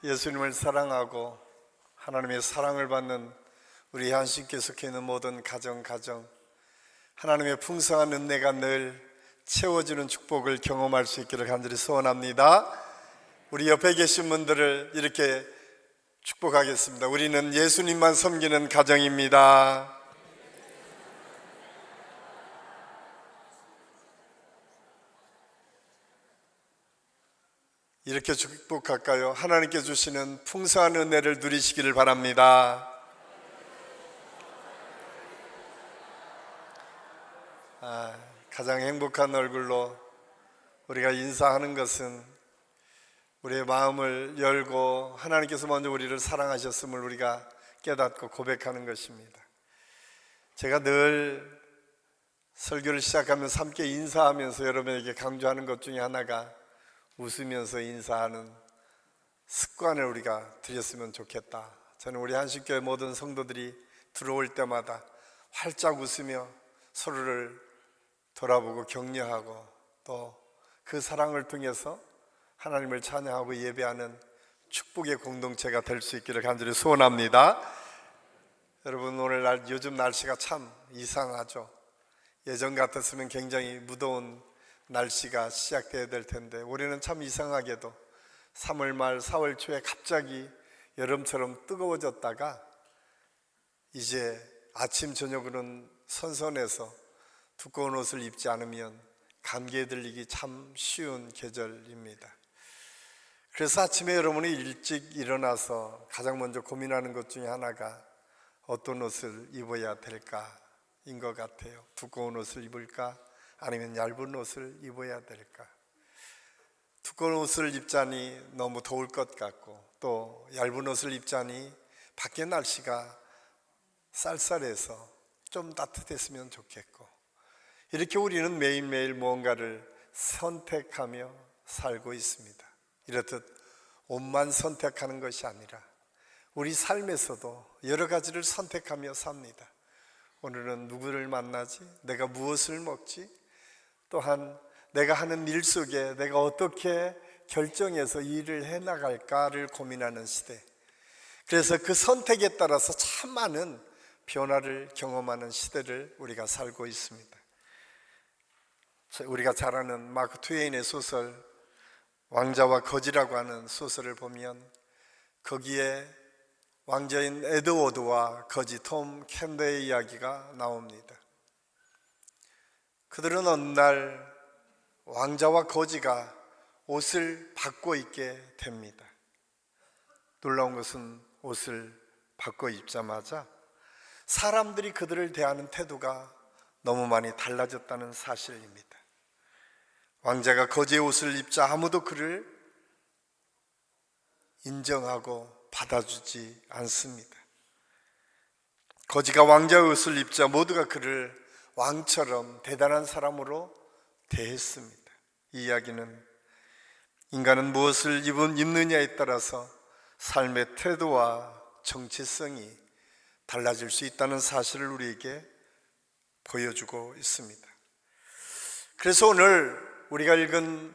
예수님을 사랑하고 하나님의 사랑을 받는 우리 한신교회 속해 있는 모든 가정 하나님의 풍성한 은혜가 늘 채워주는 축복을 경험할 수 있기를 간절히 소원합니다. 우리 옆에 계신 분들을 이렇게 축복하겠습니다. 우리는 예수님만 섬기는 가정입니다. 이렇게 축복할까요? 하나님께 주시는 풍성한 은혜를 누리시기를 바랍니다. 가장 행복한 얼굴로 우리가 인사하는 것은 우리의 마음을 열고 하나님께서 먼저 우리를 사랑하셨음을 우리가 깨닫고 고백하는 것입니다. 제가 늘 설교를 시작하면서 함께 인사하면서 여러분에게 강조하는 것 중에 하나가 웃으면서 인사하는 습관을 우리가 들였으면 좋겠다. 저는 우리 한식교회 모든 성도들이 들어올 때마다 활짝 웃으며 서로를 돌아보고 격려하고 또 그 사랑을 통해서 하나님을 찬양하고 예배하는 축복의 공동체가 될 수 있기를 간절히 소원합니다. 여러분, 요즘 날씨가 참 이상하죠. 예전 같았으면 굉장히 무더운 날씨가 시작돼야 될 텐데 올해는 참 이상하게도 3월 말 4월 초에 갑자기 여름처럼 뜨거워졌다가 이제 아침 저녁으로는 선선해서 두꺼운 옷을 입지 않으면 감기에 들리기 참 쉬운 계절입니다. 그래서 아침에 여러분이 일찍 일어나서 가장 먼저 고민하는 것 중에 하나가 어떤 옷을 입어야 될까인 것 같아요. 두꺼운 옷을 입을까? 아니면 얇은 옷을 입어야 될까? 두꺼운 옷을 입자니 너무 더울 것 같고 또 얇은 옷을 입자니 밖에 날씨가 쌀쌀해서 좀 따뜻했으면 좋겠고 이렇게 우리는 매일매일 무언가를 선택하며 살고 있습니다. 이렇듯 옷만 선택하는 것이 아니라 우리 삶에서도 여러 가지를 선택하며 삽니다. 오늘은 누구를 만나지? 내가 무엇을 먹지? 또한 내가 하는 일 속에 내가 어떻게 결정해서 일을 해나갈까를 고민하는 시대. 그래서 그 선택에 따라서 참 많은 변화를 경험하는 시대를 우리가 살고 있습니다. 우리가 잘 아는 마크 트웨인의 소설 왕자와 거지라고 하는 소설을 보면 거기에 왕자인 에드워드와 거지 톰 캔더의 이야기가 나옵니다. 그들은 어느 날 왕자와 거지가 옷을 바꿔 입게 됩니다. 놀라운 것은 옷을 바꿔 입자마자 사람들이 그들을 대하는 태도가 너무 많이 달라졌다는 사실입니다. 왕자가 거지의 옷을 입자 아무도 그를 인정하고 받아주지 않습니다. 거지가 왕자의 옷을 입자 모두가 그를 왕처럼 대단한 사람으로 대했습니다. 이 이야기는 인간은 무엇을 입느냐에 따라서 삶의 태도와 정체성이 달라질 수 있다는 사실을 우리에게 보여주고 있습니다. 그래서 오늘 우리가 읽은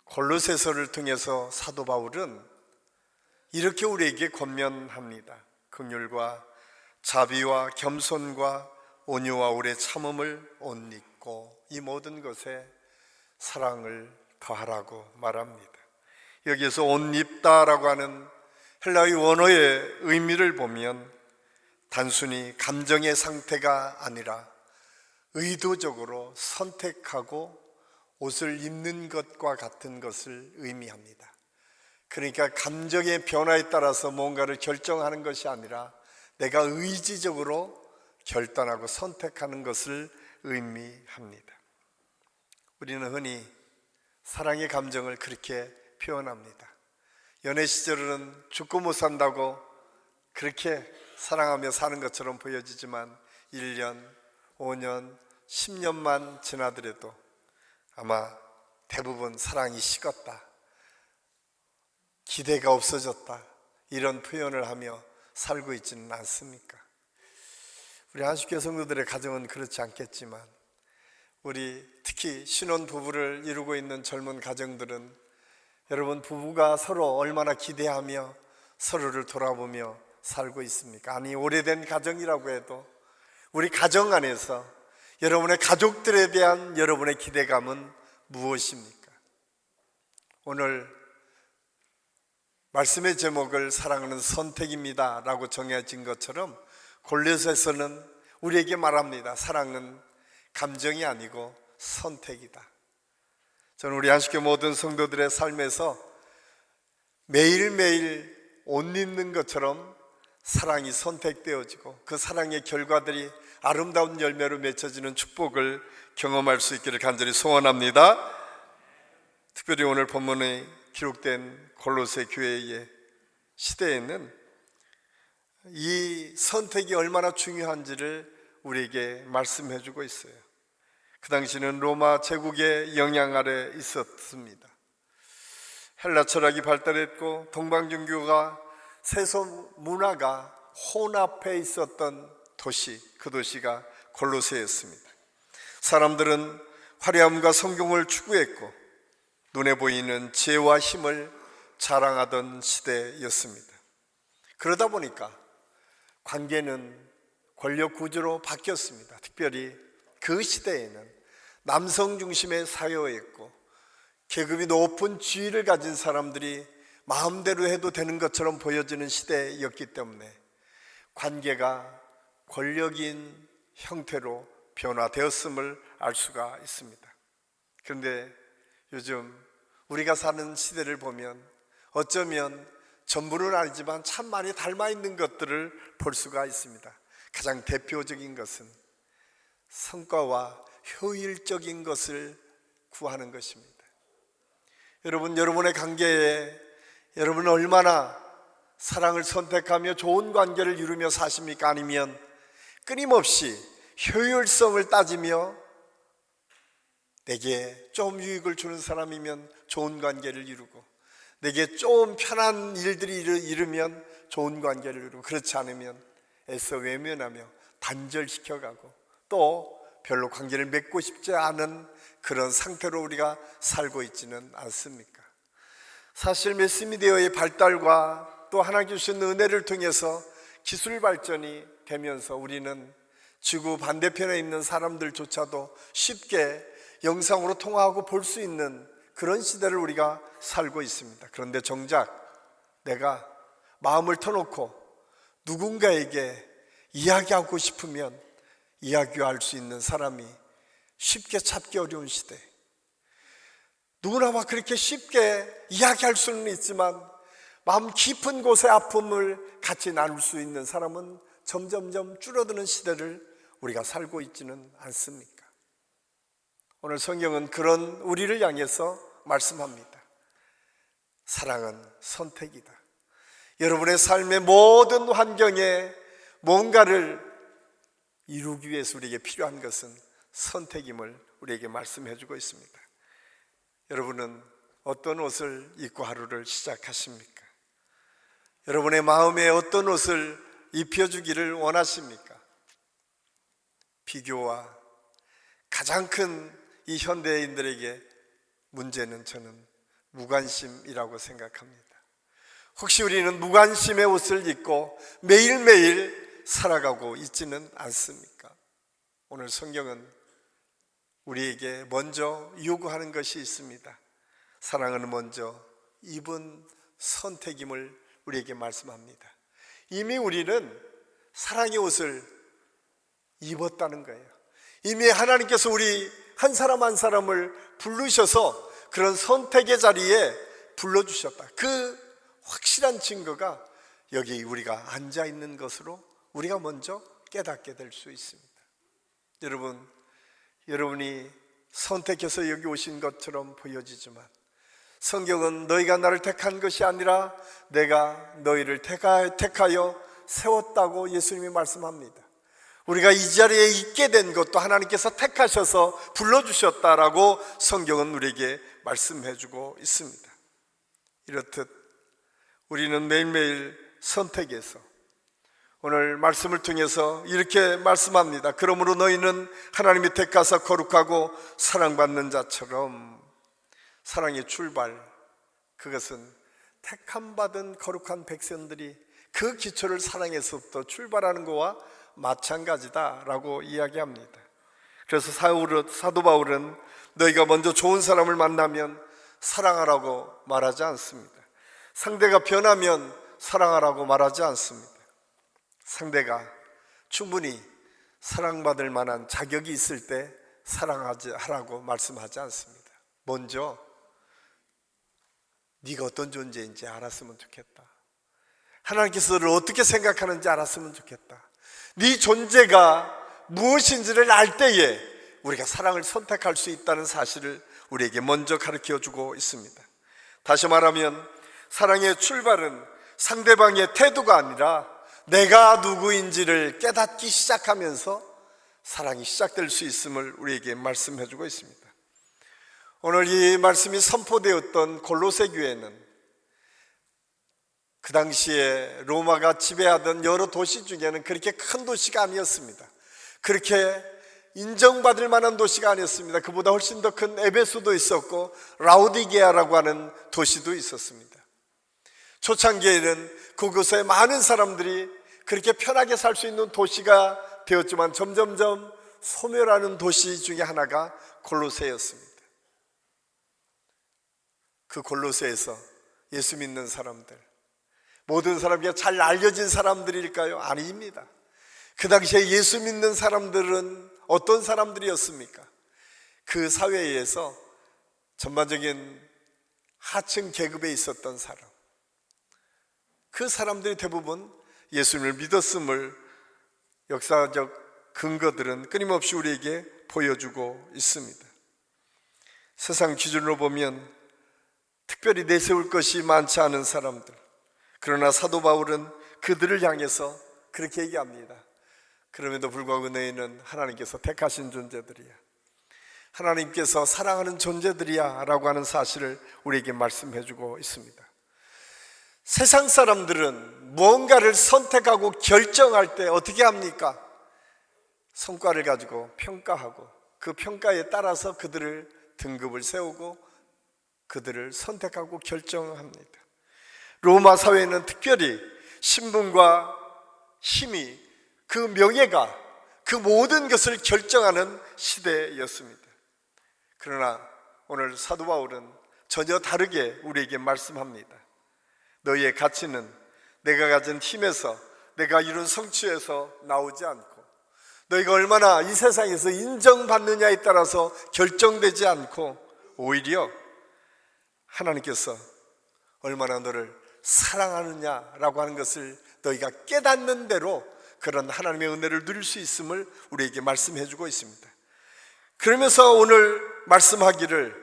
골로새서를 통해서 사도 바울은 이렇게 우리에게 권면합니다. 긍휼과 자비와 겸손과 온유와 오래 참음을 옷 입고 이 모든 것에 사랑을 더하라고 말합니다. 여기에서 옷 입다라고 하는 헬라의 원어의 의미를 보면 단순히 감정의 상태가 아니라 의도적으로 선택하고 옷을 입는 것과 같은 것을 의미합니다. 그러니까 감정의 변화에 따라서 뭔가를 결정하는 것이 아니라 내가 의지적으로 결단하고 선택하는 것을 의미합니다. 우리는 흔히 사랑의 감정을 그렇게 표현합니다. 연애 시절은 죽고 못 산다고 그렇게 사랑하며 사는 것처럼 보여지지만 1년, 5년, 10년만 지나더라도 아마 대부분 사랑이 식었다, 기대가 없어졌다 이런 표현을 하며 살고 있지는 않습니까? 우리 한식교회 성도들의 가정은 그렇지 않겠지만 우리 특히 신혼부부를 이루고 있는 젊은 가정들은 여러분, 부부가 서로 얼마나 기대하며 서로를 돌아보며 살고 있습니까? 아니, 오래된 가정이라고 해도 우리 가정 안에서 여러분의 가족들에 대한 여러분의 기대감은 무엇입니까? 오늘 말씀의 제목을 사랑하는 선택입니다 라고 정해진 것처럼 골로새서는 우리에게 말합니다. 사랑은 감정이 아니고 선택이다. 저는 우리 안식교 모든 성도들의 삶에서 매일매일 옷 입는 것처럼 사랑이 선택되어지고 그 사랑의 결과들이 아름다운 열매로 맺혀지는 축복을 경험할 수 있기를 간절히 소원합니다. 특별히 오늘 본문에 기록된 골로새 교회의 시대에는 이 선택이 얼마나 중요한지를 우리에게 말씀해 주고 있어요. 그 당시는 로마 제국의 영향 아래 있었습니다. 헬라 철학이 발달했고 동방종교가 세속 문화가 혼합해 있었던 도시, 그 도시가 골로새였습니다. 사람들은 화려함과 성공을 추구했고 눈에 보이는 지혜와 힘을 자랑하던 시대였습니다. 그러다 보니까 관계는 권력 구조로 바뀌었습니다. 특별히 그 시대에는 남성 중심의 사회였고 계급이 높은 지위를 가진 사람들이 마음대로 해도 되는 것처럼 보여지는 시대였기 때문에 관계가 권력인 형태로 변화되었음을 알 수가 있습니다. 그런데 요즘 우리가 사는 시대를 보면 어쩌면 전부는 아니지만 참 많이 닮아 있는 것들을 볼 수가 있습니다. 가장 대표적인 것은 성과와 효율적인 것을 구하는 것입니다. 여러분, 여러분의 관계에 여러분은 얼마나 사랑을 선택하며 좋은 관계를 이루며 사십니까? 아니면 끊임없이 효율성을 따지며 내게 좀 유익을 주는 사람이면 좋은 관계를 이루고 내게 좀 편한 일들이 이르면 좋은 관계를 이루고 그렇지 않으면 애써 외면하며 단절시켜가고 또 별로 관계를 맺고 싶지 않은 그런 상태로 우리가 살고 있지는 않습니까? 사실 매스미디어의 발달과 또 하나님 주신 은혜를 통해서 기술 발전이 되면서 우리는 지구 반대편에 있는 사람들조차도 쉽게 영상으로 통화하고 볼 수 있는 그런 시대를 우리가 살고 있습니다. 그런데 정작 내가 마음을 터놓고 누군가에게 이야기하고 싶으면 이야기할 수 있는 사람이 쉽게 찾기 어려운 시대. 누구나 막 그렇게 쉽게 이야기할 수는 있지만 마음 깊은 곳의 아픔을 같이 나눌 수 있는 사람은 점점점 줄어드는 시대를 우리가 살고 있지는 않습니까? 오늘 성경은 그런 우리를 향해서 말씀합니다. 사랑은 선택이다. 여러분의 삶의 모든 환경에 뭔가를 이루기 위해서 우리에게 필요한 것은 선택임을 우리에게 말씀해 주고 있습니다. 여러분은 어떤 옷을 입고 하루를 시작하십니까? 여러분의 마음에 어떤 옷을 입혀주기를 원하십니까? 비교와 가장 큰 이 현대인들에게 문제는 저는 무관심이라고 생각합니다. 혹시 우리는 무관심의 옷을 입고 매일매일 살아가고 있지는 않습니까? 오늘 성경은 우리에게 먼저 요구하는 것이 있습니다. 사랑은 먼저 입은 선택임을 우리에게 말씀합니다. 이미 우리는 사랑의 옷을 입었다는 거예요. 이미 하나님께서 우리 한 사람 한 사람을 부르셔서 그런 선택의 자리에 불러주셨다. 그 확실한 증거가 여기 우리가 앉아있는 것으로 우리가 먼저 깨닫게 될 수 있습니다. 여러분이 선택해서 여기 오신 것처럼 보여지지만 성경은 너희가 나를 택한 것이 아니라 내가 너희를 택하여 세웠다고 예수님이 말씀합니다. 우리가 이 자리에 있게 된 것도 하나님께서 택하셔서 불러주셨다라고 성경은 우리에게 말씀해주고 있습니다. 이렇듯 우리는 매일매일 선택해서 오늘 말씀을 통해서 이렇게 말씀합니다. 그러므로 너희는 하나님이 택하사 거룩하고 사랑받는 자처럼 사랑의 출발, 그것은 택함받은 거룩한 백성들이 그 기초를 사랑에서부터 출발하는 것과 마찬가지다라고 이야기합니다. 그래서 사도 바울은 너희가 먼저 좋은 사람을 만나면 사랑하라고 말하지 않습니다. 상대가 변하면 사랑하라고 말하지 않습니다. 상대가 충분히 사랑받을 만한 자격이 있을 때 사랑하라고 말씀하지 않습니다. 먼저 네가 어떤 존재인지 알았으면 좋겠다. 하나님께서 너를 어떻게 생각하는지 알았으면 좋겠다. 네 존재가 무엇인지를 알 때에 우리가 사랑을 선택할 수 있다는 사실을 우리에게 먼저 가르쳐주고 있습니다. 다시 말하면 사랑의 출발은 상대방의 태도가 아니라 내가 누구인지를 깨닫기 시작하면서 사랑이 시작될 수 있음을 우리에게 말씀해주고 있습니다. 오늘 이 말씀이 선포되었던 골로새 교회는 그 당시에 로마가 지배하던 여러 도시 중에는 그렇게 큰 도시가 아니었습니다. 그렇게 인정받을 만한 도시가 아니었습니다. 그보다 훨씬 더 큰 에베소도 있었고 라오디게아라고 하는 도시도 있었습니다. 초창기에는 그곳에 많은 사람들이 그렇게 편하게 살 수 있는 도시가 되었지만 점점점 소멸하는 도시 중에 하나가 골로새였습니다. 그 골로새에서 예수 믿는 사람들, 모든 사람에게 잘 알려진 사람들일까요? 아닙니다. 그 당시에 예수 믿는 사람들은 어떤 사람들이었습니까? 그 사회에서 전반적인 하층 계급에 있었던 사람, 그 사람들이 대부분 예수님을 믿었음을 역사적 근거들은 끊임없이 우리에게 보여주고 있습니다. 세상 기준으로 보면 특별히 내세울 것이 많지 않은 사람들, 그러나 사도 바울은 그들을 향해서 그렇게 얘기합니다. 그럼에도 불구하고 너희는 하나님께서 택하신 존재들이야, 하나님께서 사랑하는 존재들이야 라고 하는 사실을 우리에게 말씀해주고 있습니다. 세상 사람들은 무언가를 선택하고 결정할 때 어떻게 합니까? 성과를 가지고 평가하고 그 평가에 따라서 그들을 등급을 세우고 그들을 선택하고 결정합니다. 로마 사회는 특별히 신분과 힘이, 그 명예가 그 모든 것을 결정하는 시대였습니다. 그러나 오늘 사도 바울은 전혀 다르게 우리에게 말씀합니다. 너희의 가치는 내가 가진 힘에서, 내가 이룬 성취에서 나오지 않고 너희가 얼마나 이 세상에서 인정받느냐에 따라서 결정되지 않고 오히려 하나님께서 얼마나 너를 사랑하느냐라고 하는 것을 너희가 깨닫는 대로 그런 하나님의 은혜를 누릴 수 있음을 우리에게 말씀해 주고 있습니다. 그러면서 오늘 말씀하기를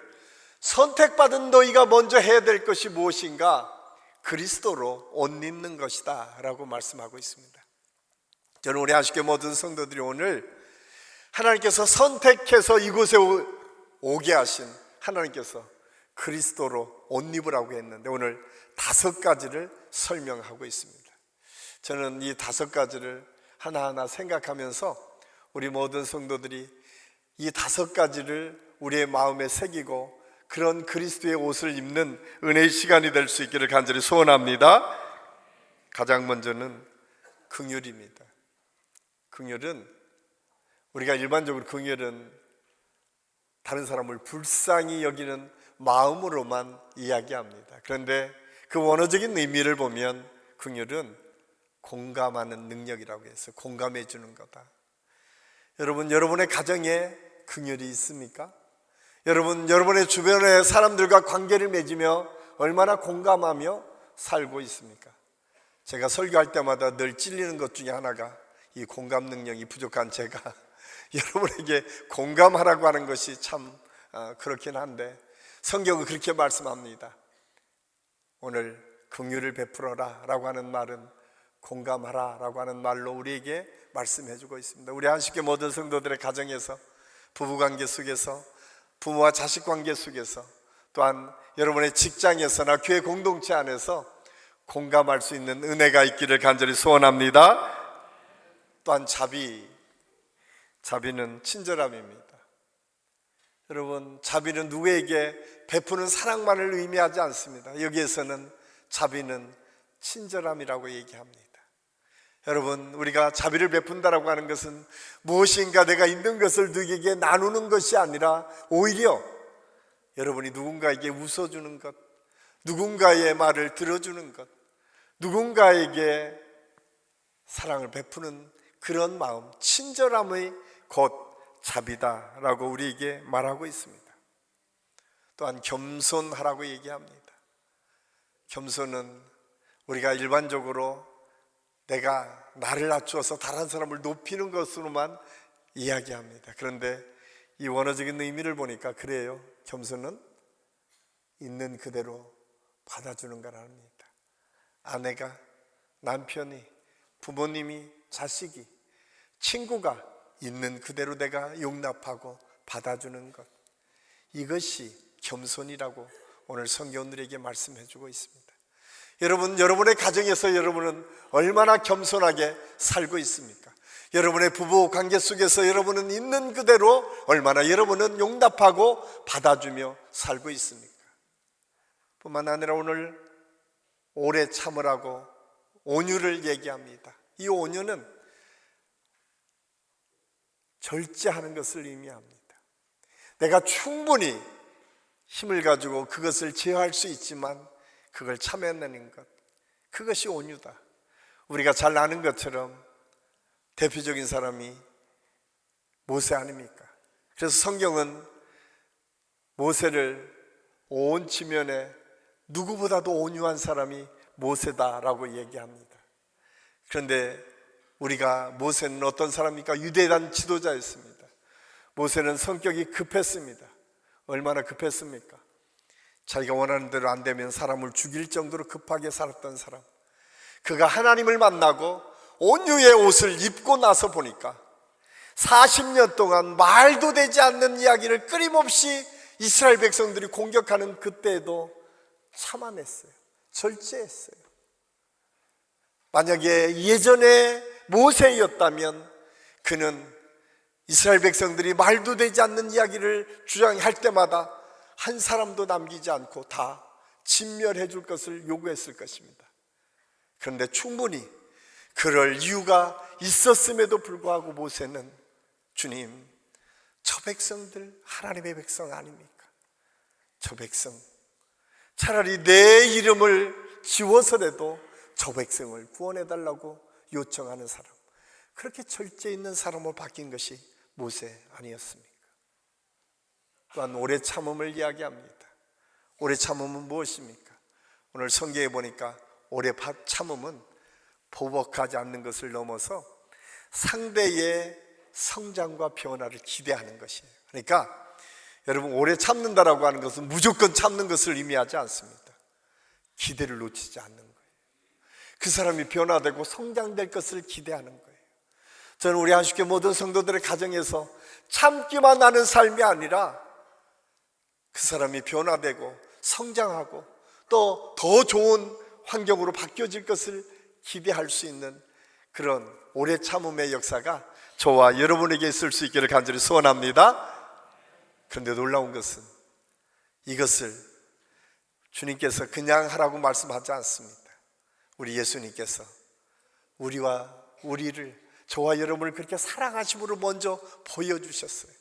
선택받은 너희가 먼저 해야 될 것이 무엇인가? 그리스도로 옷 입는 것이다 라고 말씀하고 있습니다. 저는 우리 아쉽게 모든 성도들이 오늘 하나님께서 선택해서 이곳에 오게 하신 하나님께서 그리스도로 옷 입으라고 했는데 오늘 5가지를 설명하고 있습니다. 저는 이 5가지를 하나하나 생각하면서 우리 모든 성도들이 이 5가지를 우리의 마음에 새기고 그런 그리스도의 옷을 입는 은혜의 시간이 될 수 있기를 간절히 소원합니다. 가장 먼저는 긍휼입니다. 긍휼은 우리가 일반적으로 긍휼은 다른 사람을 불쌍히 여기는 마음으로만 이야기합니다. 그런데 그 원어적인 의미를 보면 긍휼은 공감하는 능력이라고 해서 공감해 주는 거다. 여러분, 여러분의 가정에 긍휼이 있습니까? 여러분, 여러분의 주변의 사람들과 관계를 맺으며 얼마나 공감하며 살고 있습니까? 제가 설교할 때마다 늘 찔리는 것 중에 하나가 이 공감 능력이 부족한 제가 여러분에게 공감하라고 하는 것이 참 그렇긴 한데 성경은 그렇게 말씀합니다. 오늘 긍휼을 베풀어라 라고 하는 말은 공감하라 라고 하는 말로 우리에게 말씀해 주고 있습니다. 우리 안식교 모든 성도들의 가정에서, 부부관계 속에서, 부모와 자식 관계 속에서, 또한 여러분의 직장에서나 교회 공동체 안에서 공감할 수 있는 은혜가 있기를 간절히 소원합니다. 또한 자비는 친절함입니다. 여러분, 자비는 누구에게 베푸는 사랑만을 의미하지 않습니다. 여기에서는 자비는 친절함이라고 얘기합니다. 여러분, 우리가 자비를 베푼다라고 하는 것은 무엇인가 내가 있는 것을 누구에게 나누는 것이 아니라 오히려 여러분이 누군가에게 웃어주는 것, 누군가의 말을 들어주는 것, 누군가에게 사랑을 베푸는 그런 마음, 친절함의 곧 자비다라고 우리에게 말하고 있습니다. 또한 겸손하라고 얘기합니다. 겸손은 우리가 일반적으로 내가 나를 낮추어서 다른 사람을 높이는 것으로만 이야기합니다. 그런데 이 원어적인 의미를 보니까 그래요. 겸손은 있는 그대로 받아주는 거랍니다. 아내가, 남편이, 부모님이, 자식이, 친구가 있는 그대로 내가 용납하고 받아주는 것, 이것이 겸손이라고 오늘 성경들에게 말씀해주고 있습니다. 여러분, 여러분의 가정에서 여러분은 얼마나 겸손하게 살고 있습니까? 여러분의 부부 관계 속에서 여러분은 있는 그대로 얼마나 여러분은 용납하고 받아주며 살고 있습니까? 뿐만 아니라 오늘 오래 참으라고 온유를 얘기합니다. 이 온유는 절제하는 것을 의미합니다. 내가 충분히 힘을 가지고 그것을 제어할 수 있지만 그걸 참아내는 것, 그것이 온유다. 우리가 잘 아는 것처럼 대표적인 사람이 모세 아닙니까? 그래서 성경은 모세를 온 지면에 누구보다도 온유한 사람이 모세다라고 얘기합니다. 그런데 우리가 모세는 어떤 사람입니까? 유대단 지도자였습니다. 모세는 성격이 급했습니다. 얼마나 급했습니까? 자기가 원하는 대로 안 되면 사람을 죽일 정도로 급하게 살았던 사람. 그가 하나님을 만나고 온유의 옷을 입고 나서 보니까 40년 동안 말도 되지 않는 이야기를 끊임없이 이스라엘 백성들이 공격하는 그때에도 참아냈어요. 절제했어요. 만약에 예전에 모세였다면 그는 이스라엘 백성들이 말도 되지 않는 이야기를 주장할 때마다 한 사람도 남기지 않고 다 진멸해 줄 것을 요구했을 것입니다. 그런데 충분히 그럴 이유가 있었음에도 불구하고 모세는 주님, 저 백성들 하나님의 백성 아닙니까? 저 백성 차라리 내 이름을 지워서라도 저 백성을 구원해달라고 요청하는 사람, 그렇게 절제 있는 사람으로 바뀐 것이 모세 아니었습니까? 또한 오래 참음을 이야기합니다. 오래 참음은 무엇입니까? 오늘 성경에 보니까 오래 참음은 보복하지 않는 것을 넘어서 상대의 성장과 변화를 기대하는 것이에요. 그러니까 여러분, 오래 참는다라고 하는 것은 무조건 참는 것을 의미하지 않습니다. 기대를 놓치지 않는 거예요. 그 사람이 변화되고 성장될 것을 기대하는 거예요. 저는 우리 한식교 모든 성도들의 가정에서 참기만 하는 삶이 아니라 그 사람이 변화되고 성장하고 또 더 좋은 환경으로 바뀌어질 것을 기대할 수 있는 그런 오래 참음의 역사가 저와 여러분에게 있을 수 있기를 간절히 소원합니다. 그런데 놀라운 것은 이것을 주님께서 그냥 하라고 말씀하지 않습니다. 우리 예수님께서 우리를, 저와 여러분을 그렇게 사랑하심으로 먼저 보여주셨어요.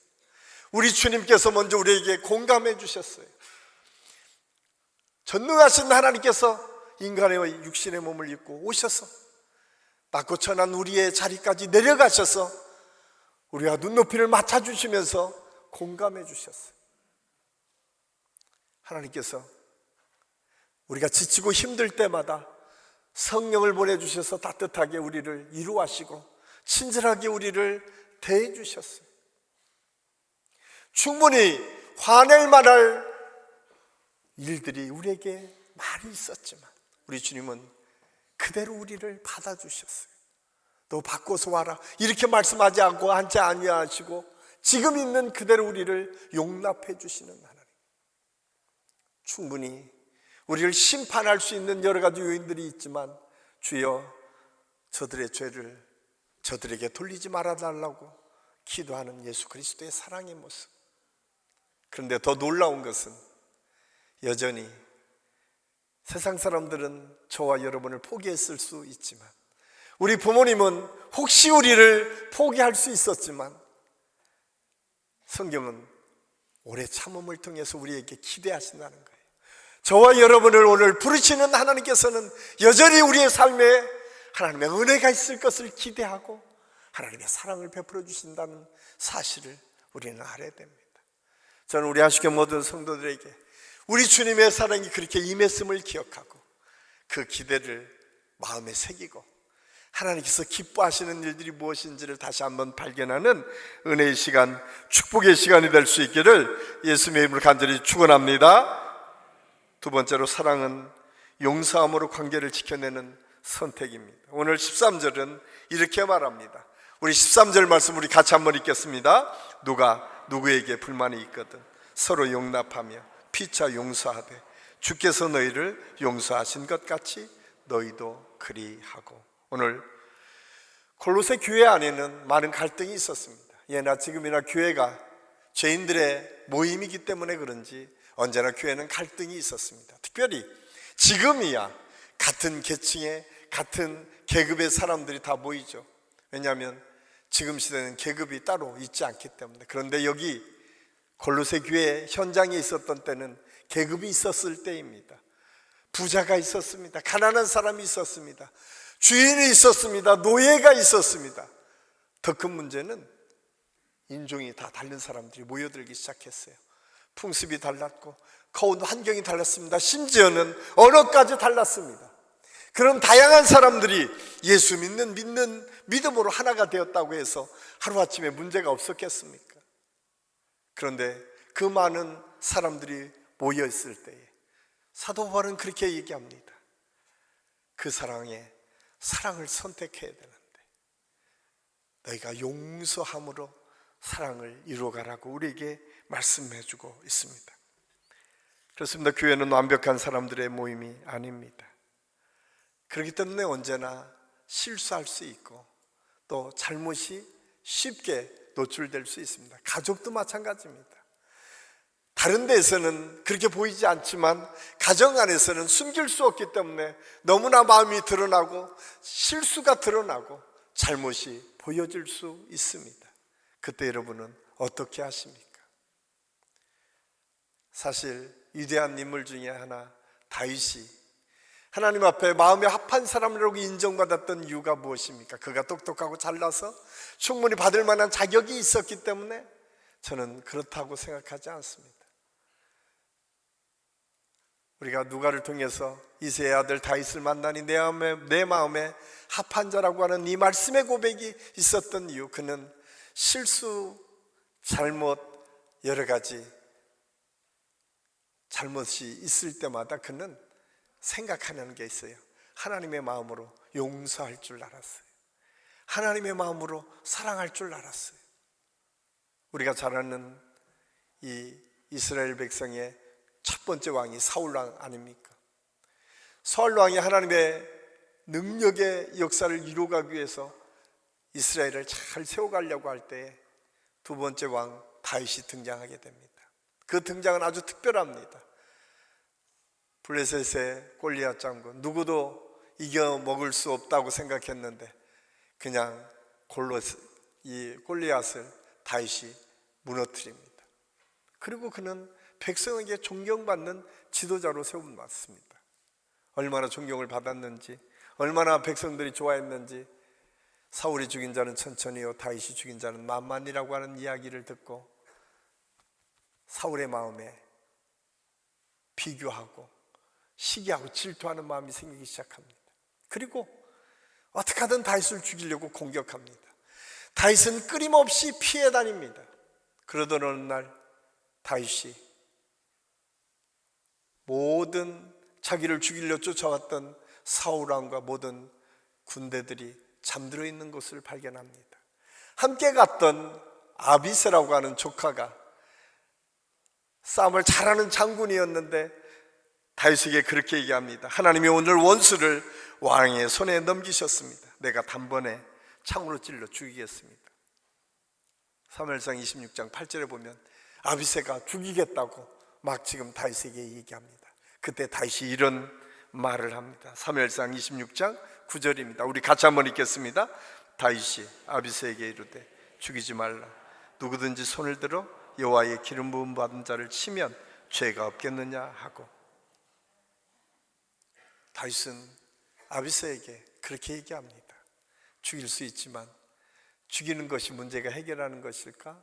우리 주님께서 먼저 우리에게 공감해 주셨어요. 전능하신 하나님께서 인간의 육신의 몸을 입고 오셔서 낮고 천한 우리의 자리까지 내려가셔서 우리와 눈높이를 맞춰주시면서 공감해 주셨어요. 하나님께서 우리가 지치고 힘들 때마다 성령을 보내주셔서 따뜻하게 우리를 위로하시고 친절하게 우리를 대해주셨어요. 충분히 화낼 만할 일들이 우리에게 많이 있었지만 우리 주님은 그대로 우리를 받아주셨어요. 너 바꿔서 와라 이렇게 말씀하지 않고 한치 아니하시고 지금 있는 그대로 우리를 용납해 주시는 하나님. 충분히 우리를 심판할 수 있는 여러 가지 요인들이 있지만 주여 저들의 죄를 저들에게 돌리지 말아달라고 기도하는 예수 그리스도의 사랑의 모습. 그런데 더 놀라운 것은 여전히 세상 사람들은 저와 여러분을 포기했을 수 있지만, 우리 부모님은 혹시 우리를 포기할 수 있었지만, 성경은 오래 참음을 통해서 우리에게 기대하신다는 거예요. 저와 여러분을 오늘 부르시는 하나님께서는 여전히 우리의 삶에 하나님의 은혜가 있을 것을 기대하고 하나님의 사랑을 베풀어 주신다는 사실을 우리는 알아야 됩니다. 저는 우리 안식교 모든 성도들에게 우리 주님의 사랑이 그렇게 임했음을 기억하고 그 기대를 마음에 새기고 하나님께서 기뻐하시는 일들이 무엇인지를 다시 한번 발견하는 은혜의 시간, 축복의 시간이 될 수 있기를 예수님의 이름으로 간절히 축원합니다. 두 번째로, 사랑은 용서함으로 관계를 지켜내는 선택입니다. 오늘 13절은 이렇게 말합니다. 우리 13절 말씀 우리 같이 한번 읽겠습니다. 누가 누구에게 불만이 있거든 서로 용납하며 피차 용서하되 주께서 너희를 용서하신 것 같이 너희도 그리하고. 오늘 골로새 교회 안에는 많은 갈등이 있었습니다. 예나 지금이나 교회가 죄인들의 모임이기 때문에 그런지 언제나 교회는 갈등이 있었습니다. 특별히 지금이야 같은 계층의 같은 계급의 사람들이 다 모이죠. 왜냐하면 지금 시대는 계급이 따로 있지 않기 때문에. 그런데 여기 골로새 교회 현장에 있었던 때는 계급이 있었을 때입니다. 부자가 있었습니다. 가난한 사람이 있었습니다. 주인이 있었습니다. 노예가 있었습니다. 더 큰 문제는 인종이 다 다른 사람들이 모여들기 시작했어요. 풍습이 달랐고 거운 환경이 달랐습니다. 심지어는 언어까지 달랐습니다. 그런 다양한 사람들이 예수 믿는 믿음으로 하나가 되었다고 해서 하루아침에 문제가 없었겠습니까? 그런데 그 많은 사람들이 모여 있을 때에 사도 바울은 그렇게 얘기합니다. 그 사랑을 선택해야 되는데 너희가 용서함으로 사랑을 이루어가라고 우리에게 말씀해주고 있습니다. 그렇습니다. 교회는 완벽한 사람들의 모임이 아닙니다. 그렇기 때문에 언제나 실수할 수 있고 또 잘못이 쉽게 노출될 수 있습니다. 가족도 마찬가지입니다. 다른 데에서는 그렇게 보이지 않지만 가정 안에서는 숨길 수 없기 때문에 너무나 마음이 드러나고 실수가 드러나고 잘못이 보여질 수 있습니다. 그때 여러분은 어떻게 하십니까? 사실 위대한 인물 중에 하나 다윗이 하나님 앞에 마음에 합한 사람이라고 인정받았던 이유가 무엇입니까? 그가 똑똑하고 잘나서 충분히 받을 만한 자격이 있었기 때문에 저는 그렇다고 생각하지 않습니다. 우리가 누가를 통해서 이새의 아들 다윗을 만나니 내 마음에 합한 자라고 하는 이 말씀의 고백이 있었던 이유, 그는 실수, 잘못, 여러 가지 잘못이 있을 때마다 그는 생각하는 게 있어요. 하나님의 마음으로 용서할 줄 알았어요. 하나님의 마음으로 사랑할 줄 알았어요. 우리가 잘 아는 이 이스라엘 백성의 첫 번째 왕이 사울왕 아닙니까? 사울왕이 하나님의 능력의 역사를 이루어가기 위해서 이스라엘을 잘 세워가려고 할 때 두 번째 왕 다윗이 등장하게 됩니다. 그 등장은 아주 특별합니다. 블레셋의 골리앗 장군, 누구도 이겨 먹을 수 없다고 생각했는데 그냥 이 골리앗을 다윗이 무너뜨립니다. 그리고 그는 백성에게 존경받는 지도자로 세움받습니다. 얼마나 존경을 받았는지, 얼마나 백성들이 좋아했는지, 사울이 죽인 자는 천천히요 다윗이 죽인 자는 만만이라고 하는 이야기를 듣고 사울의 마음에 비교하고 시기하고 질투하는 마음이 생기기 시작합니다. 그리고 어떻게 하든 다윗을 죽이려고 공격합니다. 다윗은 끊임없이 피해 다닙니다. 그러던 어느 날 다윗이 모든 자기를 죽이려 쫓아왔던 사울왕과 모든 군대들이 잠들어 있는 것을 발견합니다. 함께 갔던 아비새라고 하는 조카가 싸움을 잘하는 장군이었는데 다윗에게 그렇게 얘기합니다. 하나님이 오늘 원수를 왕의 손에 넘기셨습니다. 내가 단번에 창으로 찔러 죽이겠습니다. 사무엘상 26장 8절에 보면 아비새가 죽이겠다고 막 지금 다윗에게 얘기합니다. 그때 다윗이 이런 말을 합니다. 사무엘상 26장 9절입니다. 우리 같이 한번 읽겠습니다. 다윗이 아비새에게 이르되 죽이지 말라. 누구든지 손을 들어 여호와의 기름 부음 받은 자를 치면 죄가 없겠느냐 하고. 다윗은 아비새에게 그렇게 얘기합니다. 죽일 수 있지만 죽이는 것이 문제가 해결하는 것일까?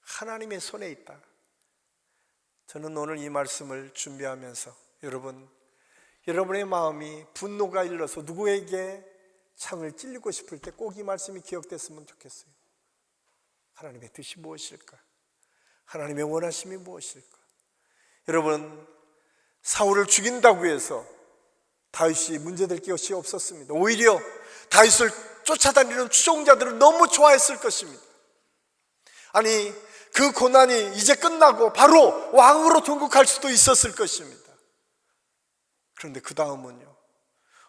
하나님의 손에 있다. 저는 오늘 이 말씀을 준비하면서 여러분의 마음이 분노가 일러서 누구에게 창을 찔리고 싶을 때 꼭 이 말씀이 기억됐으면 좋겠어요. 하나님의 뜻이 무엇일까? 하나님의 원하심이 무엇일까? 여러분, 사울을 죽인다고 해서 다윗이 문제될 것이 없었습니다. 오히려 다윗을 쫓아다니는 추종자들은 너무 좋아했을 것입니다. 아니, 그 고난이 이제 끝나고 바로 왕으로 통곡할 수도 있었을 것입니다. 그런데 그 다음은요,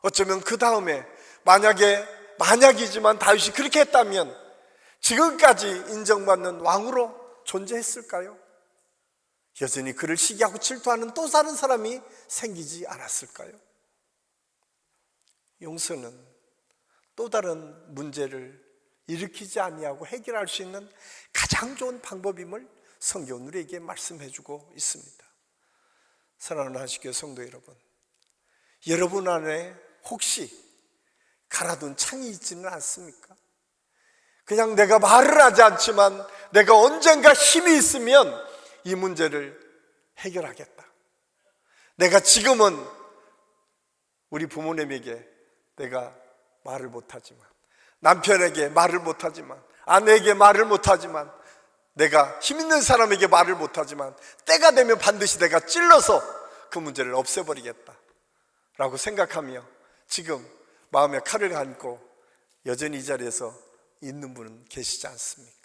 어쩌면 그 다음에 만약이지만 다윗이 그렇게 했다면 지금까지 인정받는 왕으로 존재했을까요? 여전히 그를 시기하고 질투하는 또 다른 사람이 생기지 않았을까요? 용서는 또 다른 문제를 일으키지 아니하고 해결할 수 있는 가장 좋은 방법임을 성경은 우리에게 말씀해 주고 있습니다. 사랑하는 하시교회 성도 여러분, 여러분 안에 혹시 갈아둔 창이 있지는 않습니까? 그냥 내가 말을 하지 않지만 내가 언젠가 힘이 있으면 이 문제를 해결하겠다. 내가 지금은 우리 부모님에게 내가 말을 못하지만, 남편에게 말을 못하지만, 아내에게 말을 못하지만, 내가 힘 있는 사람에게 말을 못하지만 때가 되면 반드시 내가 찔러서 그 문제를 없애버리겠다 라고 생각하며 지금 마음에 칼을 안고 여전히 이 자리에서 있는 분은 계시지 않습니까?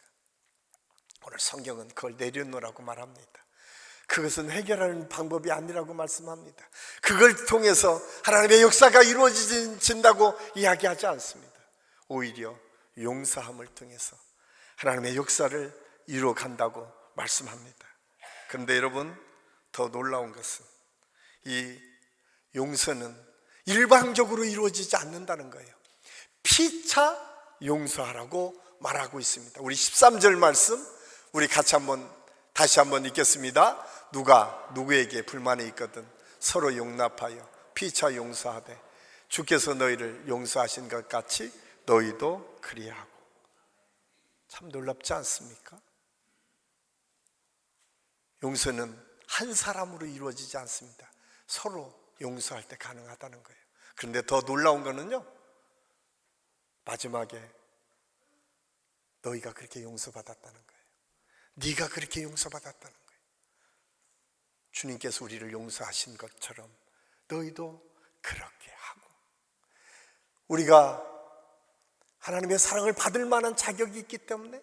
오늘 성경은 그걸 내려놓으라고 말합니다. 그것은 해결하는 방법이 아니라고 말씀합니다. 그걸 통해서 하나님의 역사가 이루어진다고 이야기하지 않습니다. 오히려 용서함을 통해서 하나님의 역사를 이루어간다고 말씀합니다. 그런데 여러분, 더 놀라운 것은 이 용서는 일방적으로 이루어지지 않는다는 거예요. 피차 용서하라고 말하고 있습니다. 우리 13절 말씀 우리 다시 한번 읽겠습니다. 누가 누구에게 불만이 있거든 서로 용납하여 피차 용서하되 주께서 너희를 용서하신 것 같이 너희도 그리하고. 참 놀랍지 않습니까? 용서는 한 사람으로 이루어지지 않습니다. 서로 용서할 때 가능하다는 거예요. 그런데 더 놀라운 거는요, 마지막에 너희가 그렇게 용서받았다는 거예요. 네가 그렇게 용서받았다는 거예요. 주님께서 우리를 용서하신 것처럼 너희도 그렇게 하고. 우리가 하나님의 사랑을 받을 만한 자격이 있기 때문에,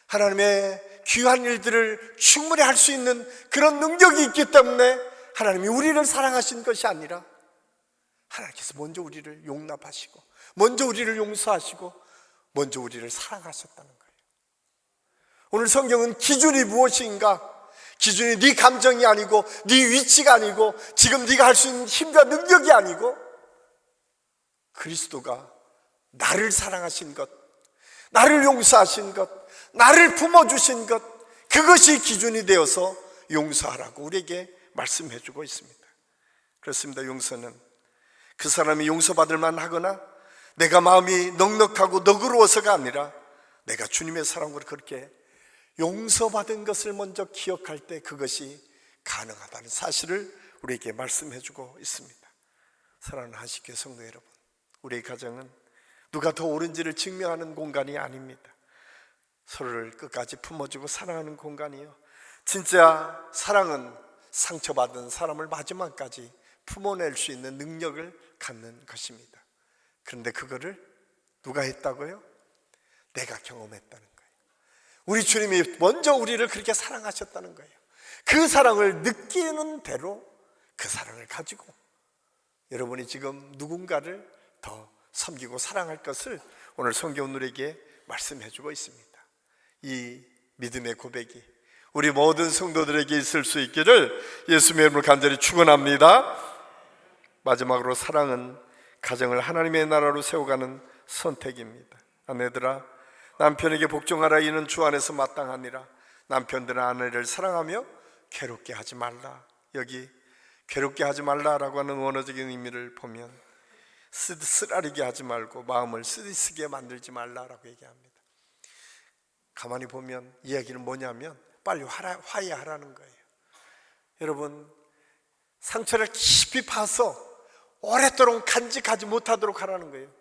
하나님의 귀한 일들을 충분히 할 수 있는 그런 능력이 있기 때문에 하나님이 우리를 사랑하신 것이 아니라 하나님께서 먼저 우리를 용납하시고 먼저 우리를 용서하시고 먼저 우리를 사랑하셨다는 거예요. 오늘 성경은 기준이 무엇인가? 기준이 네 감정이 아니고 네 위치가 아니고 지금 네가 할 수 있는 힘과 능력이 아니고 그리스도가 나를 사랑하신 것, 나를 용서하신 것, 나를 품어주신 것, 그것이 기준이 되어서 용서하라고 우리에게 말씀해 주고 있습니다. 그렇습니다. 용서는 그 사람이 용서받을 만하거나 내가 마음이 넉넉하고 너그러워서가 아니라 내가 주님의 사랑으로 그렇게 용서받은 것을 먼저 기억할 때 그것이 가능하다는 사실을 우리에게 말씀해 주고 있습니다. 사랑하는 하시교회 성도 여러분, 우리의 가정은 누가 더 옳은지를 증명하는 공간이 아닙니다. 서로를 끝까지 품어주고 사랑하는 공간이요, 진짜 사랑은 상처받은 사람을 마지막까지 품어낼 수 있는 능력을 갖는 것입니다. 그런데 그거를 누가 했다고요? 내가 경험했다는 거예요. 우리 주님이 먼저 우리를 그렇게 사랑하셨다는 거예요. 그 사랑을 느끼는 대로 그 사랑을 가지고 여러분이 지금 누군가를 더 섬기고 사랑할 것을 오늘 성경은 우리에게 말씀해 주고 있습니다. 이 믿음의 고백이 우리 모든 성도들에게 있을 수 있기를 예수님의 이름으로 간절히 축원합니다. 마지막으로 사랑은 가정을 하나님의 나라로 세워가는 선택입니다. 아내들아, 남편에게 복종하라. 이는 주 안에서 마땅하니라. 남편들은 아내를 사랑하며 괴롭게 하지 말라. 여기 괴롭게 하지 말라라고 하는 원어적인 의미를 보면 쓰라리게 하지 말고 마음을 쓰디쓰게 만들지 말라라고 얘기합니다. 가만히 보면 이야기는 뭐냐면 빨리 화해하라는 거예요. 여러분, 상처를 깊이 파서 오랫도록 간직하지 못하도록 하라는 거예요.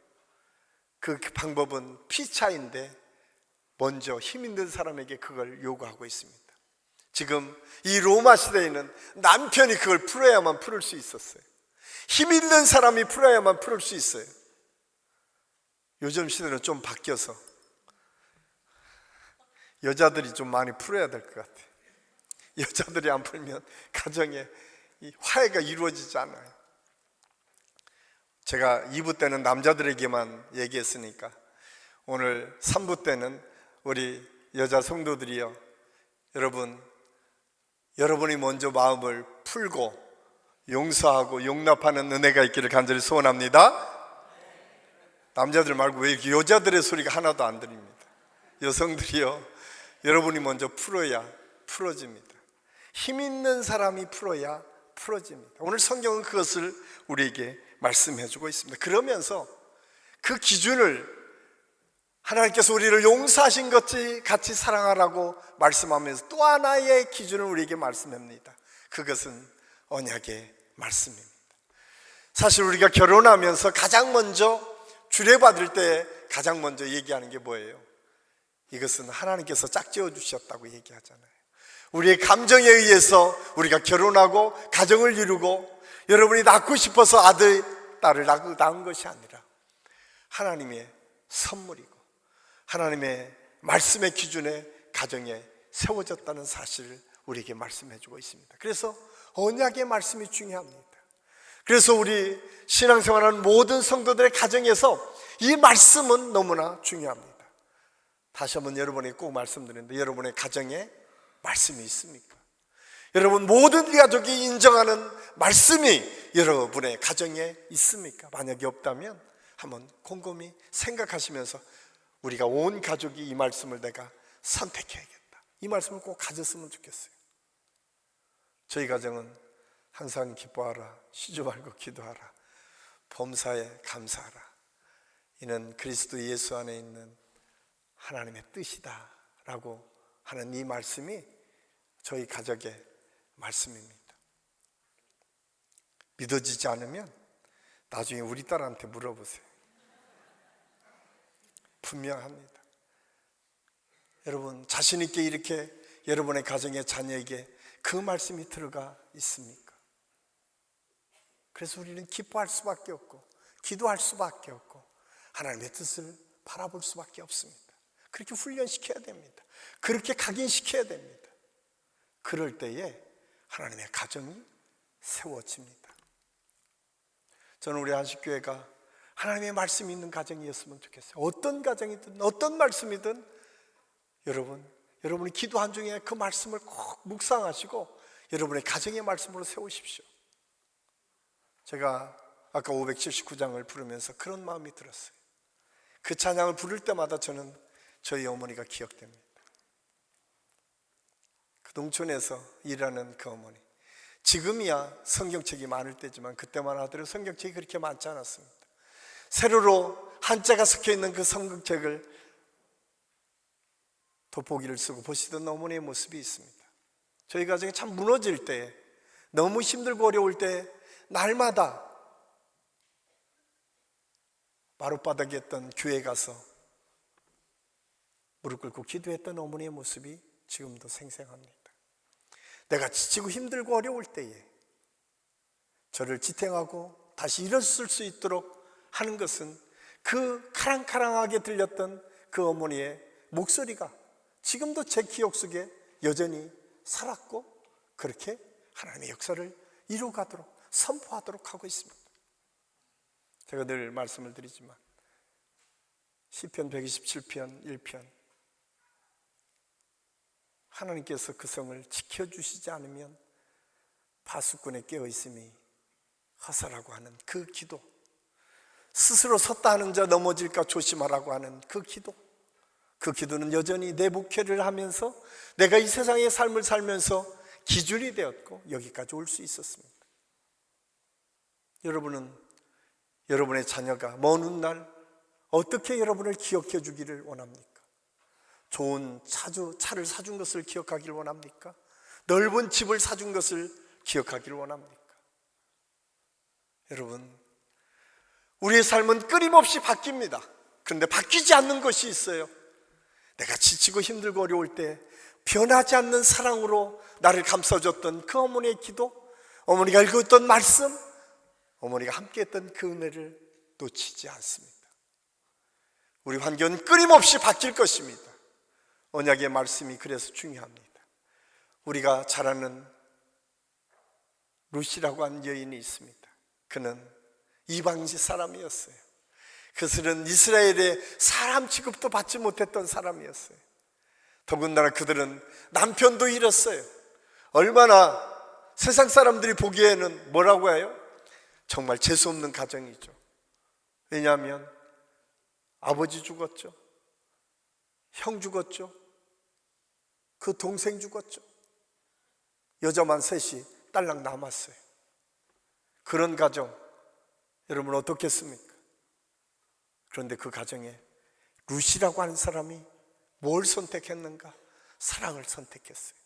그 방법은 피차인데 먼저 힘 있는 사람에게 그걸 요구하고 있습니다. 지금 이 로마 시대에는 남편이 그걸 풀어야만 풀을 수 있었어요. 힘 있는 사람이 풀어야만 풀을 수 있어요. 요즘 시대는 좀 바뀌어서 여자들이 좀 많이 풀어야 될 것 같아요. 여자들이 안 풀면 가정에 이 화해가 이루어지지 않아요. 제가 2부 때는 남자들에게만 얘기했으니까 오늘 3부 때는 우리 여자 성도들이요, 여러분이 먼저 마음을 풀고 용서하고 용납하는 은혜가 있기를 간절히 소원합니다. 남자들 말고 왜 이렇게 여자들의 소리가 하나도 안 들립니다. 여성들이요, 여러분이 먼저 풀어야 풀어집니다. 힘 있는 사람이 풀어야 풀어집니다. 오늘 성경은 그것을 우리에게 말씀해 주고 있습니다. 그러면서 그 기준을 하나님께서 우리를 용서하신 것이 같이 사랑하라고 말씀하면서 또 하나의 기준을 우리에게 말씀합니다. 그것은 언약의 말씀입니다. 사실 우리가 결혼하면서 가장 먼저 주례받을 때 가장 먼저 얘기하는 게 뭐예요? 이것은 하나님께서 짝지어 주셨다고 얘기하잖아요. 우리의 감정에 의해서 우리가 결혼하고 가정을 이루고 여러분이 낳고 싶어서 아들, 딸을 낳은 것이 아니라 하나님의 선물이고 하나님의 말씀의 기준에 가정에 세워졌다는 사실을 우리에게 말씀해 주고 있습니다. 그래서 언약의 말씀이 중요합니다. 그래서 우리 신앙생활하는 모든 성도들의 가정에서 이 말씀은 너무나 중요합니다. 다시 한번 여러분에게 꼭 말씀드리는데, 여러분의 가정에 말씀이 있습니까? 여러분 모든 가족이 인정하는 말씀이 여러분의 가정에 있습니까? 만약에 없다면 한번 곰곰이 생각하시면서 우리가 온 가족이 이 말씀을 내가 선택해야겠다, 이 말씀을 꼭 가졌으면 좋겠어요. 저희 가정은 항상 기뻐하라, 쉬지 말고 기도하라, 범사에 감사하라, 이는 그리스도 예수 안에 있는 하나님의 뜻이다 라고 하는 이 말씀이 저희 가족의 말씀입니다. 믿어지지 않으면 나중에 우리 딸한테 물어보세요. 분명합니다. 여러분 자신 있게 이렇게 여러분의 가정의 자녀에게 그 말씀이 들어가 있습니까? 그래서 우리는 기뻐할 수밖에 없고 기도할 수밖에 없고 하나님의 뜻을 바라볼 수밖에 없습니다. 그렇게 훈련시켜야 됩니다. 그렇게 각인시켜야 됩니다. 그럴 때에 하나님의 가정이 세워집니다. 저는 우리 안식교회가 하나님의 말씀이 있는 가정이었으면 좋겠어요. 어떤 가정이든 어떤 말씀이든 여러분이 기도한 중에 그 말씀을 꼭 묵상하시고 여러분의 가정의 말씀으로 세우십시오. 제가 아까 579장을 부르면서 그런 마음이 들었어요. 그 찬양을 부를 때마다 저는 저희 어머니가 기억됩니다. 그 농촌에서 일하는 그 어머니, 지금이야 성경책이 많을 때지만 그때만 하더라도 성경책이 그렇게 많지 않았습니다. 세로로 한자가 섞여있는 그 성경책을 돋보기를 쓰고 보시던 어머니의 모습이 있습니다. 저희 가정이 참 무너질 때, 너무 힘들고 어려울 때 날마다 마룻바닥에 있던 교회 가서 무릎 꿇고 기도했던 어머니의 모습이 지금도 생생합니다. 내가 지치고 힘들고 어려울 때에 저를 지탱하고 다시 일어설 수 있도록 하는 것은 그 카랑카랑하게 들렸던 그 어머니의 목소리가 지금도 제 기억 속에 여전히 살았고 그렇게 하나님의 역사를 이루어가도록 선포하도록 하고 있습니다. 제가 늘 말씀을 드리지만 시편 127편 1편 하나님께서 그 성을 지켜주시지 않으면 파수꾼의 깨어있음이 허사라고 하는 그 기도, 스스로 섰다 하는 자 넘어질까 조심하라고 하는 그 기도, 그 기도는 여전히 내 목회를 하면서 내가 이 세상의 삶을 살면서 기준이 되었고 여기까지 올 수 있었습니다. 여러분은 여러분의 자녀가 먼 훗날 어떻게 여러분을 기억해 주기를 원합니까? 좋은 차를 사준 것을 기억하기를 원합니까? 넓은 집을 사준 것을 기억하기를 원합니까? 여러분, 우리의 삶은 끊임없이 바뀝니다. 그런데 바뀌지 않는 것이 있어요. 내가 지치고 힘들고 어려울 때 변하지 않는 사랑으로 나를 감싸줬던 그 어머니의 기도, 어머니가 읽었던 말씀, 어머니가 함께했던 그 은혜를 놓치지 않습니다. 우리 환경은 끊임없이 바뀔 것입니다. 언약의 말씀이 그래서 중요합니다. 우리가 잘 아는 루시라고 하는 여인이 있습니다. 그는 이방지 사람이었어요. 그들은 이스라엘의 사람 취급도 받지 못했던 사람이었어요. 더군다나 그들은 남편도 잃었어요. 얼마나 세상 사람들이 보기에는 뭐라고 해요? 정말 재수없는 가정이죠. 왜냐하면 아버지 죽었죠, 형 죽었죠, 그 동생 죽었죠. 여자만 셋이 딸랑 남았어요. 그런 가정 여러분 어떻겠습니까? 그런데 그 가정에 루시라고 하는 사람이 뭘 선택했는가? 사랑을 선택했어요.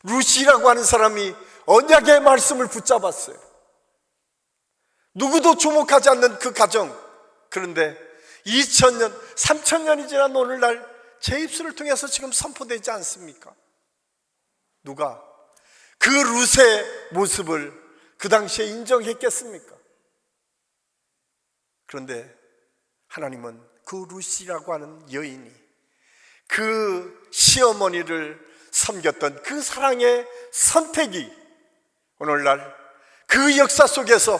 루시라고 하는 사람이 언약의 말씀을 붙잡았어요. 누구도 주목하지 않는 그 가정, 그런데 2000년, 3000년이 지난 오늘날 제 입술을 통해서 지금 선포되지 않습니까? 누가 그 룻의 모습을 그 당시에 인정했겠습니까? 그런데 하나님은 그 룻이라고 하는 여인이 그 시어머니를 섬겼던 그 사랑의 선택이 오늘날 그 역사 속에서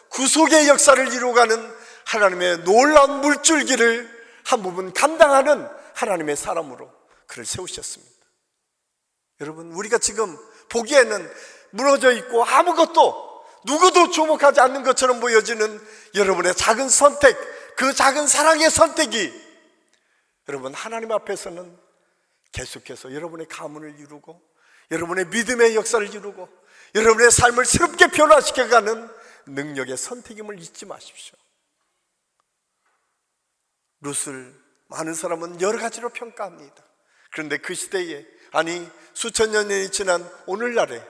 구속의 역사를 이루어가는 하나님의 놀라운 물줄기를 한 부분 감당하는 하나님의 사람으로 그를 세우셨습니다. 여러분, 우리가 지금 보기에는 무너져 있고 아무것도 누구도 주목하지 않는 것처럼 보여지는 여러분의 작은 선택, 그 작은 사랑의 선택이 여러분 하나님 앞에서는 계속해서 여러분의 가문을 이루고 여러분의 믿음의 역사를 이루고 여러분의 삶을 새롭게 변화시켜가는 능력의 선택임을 잊지 마십시오. 룻을 많은 사람은 여러 가지로 평가합니다. 그런데 그 시대에, 아니 수천 년이 지난 오늘날에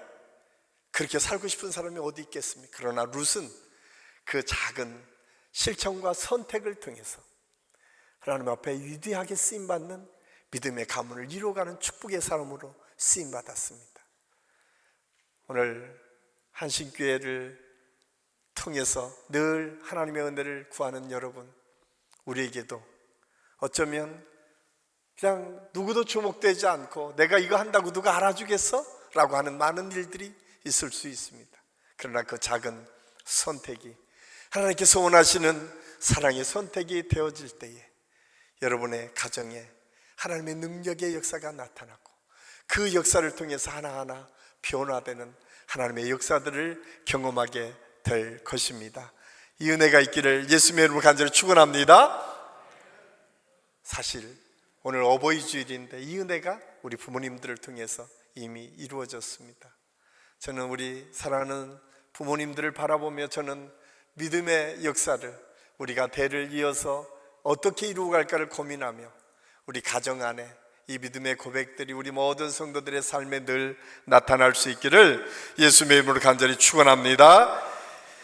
그렇게 살고 싶은 사람이 어디 있겠습니까? 그러나 룻은 그 작은 실천과 선택을 통해서 하나님 앞에 위대하게 쓰임받는 믿음의 가문을 이루어가는 축복의 사람으로 쓰임받았습니다. 오늘 한신교회를 통해서 늘 하나님의 은혜를 구하는 여러분, 우리에게도 어쩌면 그냥 누구도 주목되지 않고 내가 이거 한다고 누가 알아주겠어? 라고 하는 많은 일들이 있을 수 있습니다. 그러나 그 작은 선택이 하나님께서 원하시는 사랑의 선택이 되어질 때에 여러분의 가정에 하나님의 능력의 역사가 나타나고 그 역사를 통해서 하나하나 변화되는 하나님의 역사들을 경험하게 될 것입니다. 이 은혜가 있기를 예수님의 이름으로 간절히 축원합니다. 사실 오늘 어버이 주일인데 이 은혜가 우리 부모님들을 통해서 이미 이루어졌습니다. 저는 우리 사랑하는 부모님들을 바라보며 저는 믿음의 역사를 우리가 대를 이어서 어떻게 이루어갈까를 고민하며 우리 가정 안에 이 믿음의 고백들이 우리 모든 성도들의 삶에 늘 나타날 수 있기를 예수님의 이름으로 간절히 축원합니다.